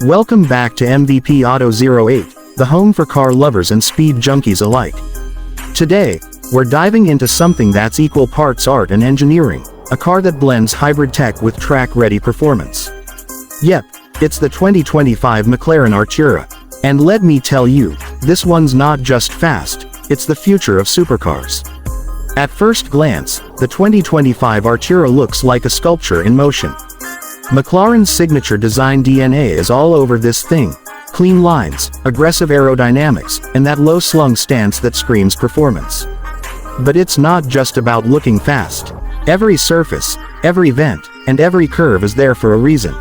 Welcome back to MVP Auto 08, the home for car lovers and speed junkies alike. Today, we're diving into something that's equal parts art and engineering, a car that blends hybrid tech with track-ready performance. Yep, it's the 2025 McLaren Artura. And let me tell you, this one's not just fast, it's the future of supercars. At first glance, the 2025 Artura looks like a sculpture in motion. McLaren's signature design DNA is all over this thing. Clean lines, aggressive aerodynamics, and that low-slung stance that screams performance. But it's not just about looking fast. Every surface, every vent, and every curve is there for a reason.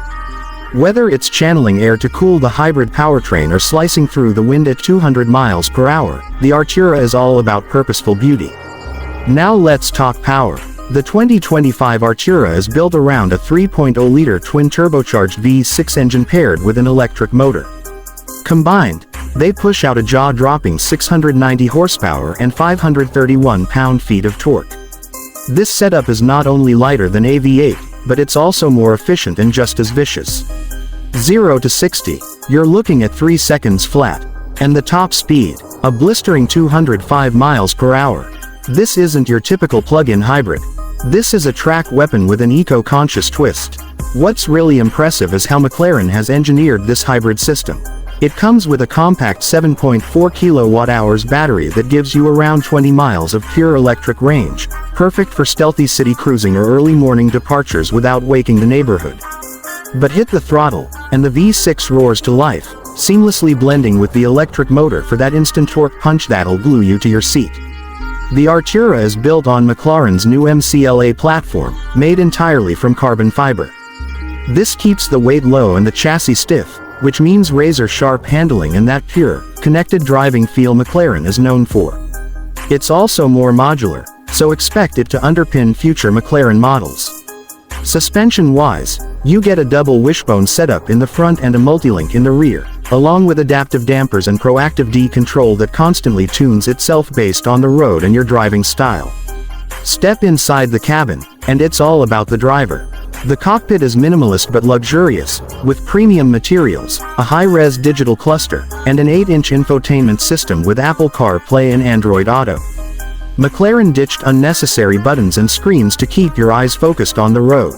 Whether it's channeling air to cool the hybrid powertrain or slicing through the wind at 200 miles per hour, the Artura is all about purposeful beauty. Now let's talk power. The 2025 Artura is built around a 3.0-liter twin-turbocharged V6 engine paired with an electric motor. Combined, they push out a jaw-dropping 690 horsepower and 531 pound-feet of torque. This setup is not only lighter than a V8, but it's also more efficient and just as vicious. 0 to 60, you're looking at 3 seconds flat. And the top speed, a blistering 205 miles per hour. This isn't your typical plug-in hybrid. This is a track weapon with an eco-conscious twist. What's really impressive is how McLaren has engineered this hybrid system. It comes with a compact 7.4 kilowatt-hours battery that gives you around 20 miles of pure electric range, perfect for stealthy city cruising or early morning departures without waking the neighborhood. But hit the throttle, and the V6 roars to life, seamlessly blending with the electric motor for that instant torque punch that'll glue you to your seat. The Artura is built on McLaren's new MCLA platform, made entirely from carbon fiber. This keeps the weight low and the chassis stiff, which means razor-sharp handling and that pure, connected driving feel McLaren is known for. It's also more modular, so expect it to underpin future McLaren models. Suspension-wise, you get a double wishbone setup in the front and a multilink in the rear, along with adaptive dampers and proactive D-control that constantly tunes itself based on the road and your driving style. Step inside the cabin, and it's all about the driver. The cockpit is minimalist but luxurious, with premium materials, a high-res digital cluster, and an 8-inch infotainment system with Apple CarPlay and Android Auto. McLaren ditched unnecessary buttons and screens to keep your eyes focused on the road.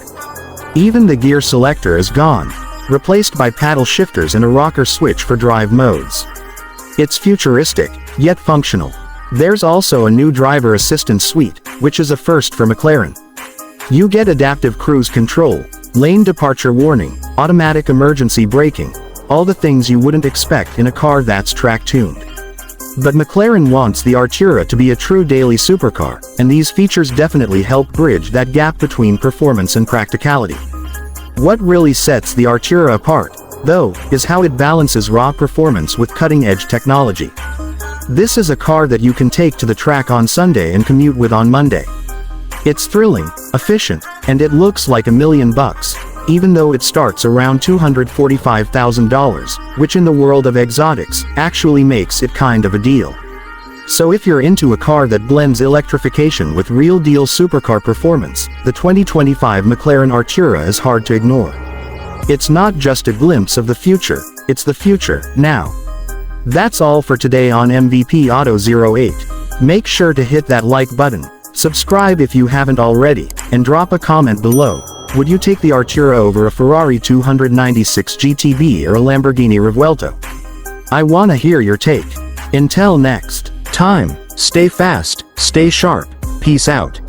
Even the gear selector is gone, replaced by paddle shifters and a rocker switch for drive modes. It's futuristic, yet functional. There's also a new driver assistance suite, which is a first for McLaren. You get adaptive cruise control, lane departure warning, automatic emergency braking, all the things you wouldn't expect in a car that's track-tuned. But McLaren wants the Artura to be a true daily supercar, and these features definitely help bridge that gap between performance and practicality. What really sets the Artura apart, though, is how it balances raw performance with cutting-edge technology. This is a car that you can take to the track on Sunday and commute with on Monday. It's thrilling, efficient, and it looks like $1 million, even though it starts around $245,000, which in the world of exotics, actually makes it kind of a deal. So if you're into a car that blends electrification with real-deal supercar performance, the 2025 McLaren Artura is hard to ignore. It's not just a glimpse of the future, it's the future, now. That's all for today on MVP Auto 08. Make sure to hit that like button, subscribe if you haven't already, and drop a comment below. Would you take the Artura over a Ferrari 296 GTB or a Lamborghini Revuelto? I wanna hear your take. Until next time, stay fast, stay sharp, peace out.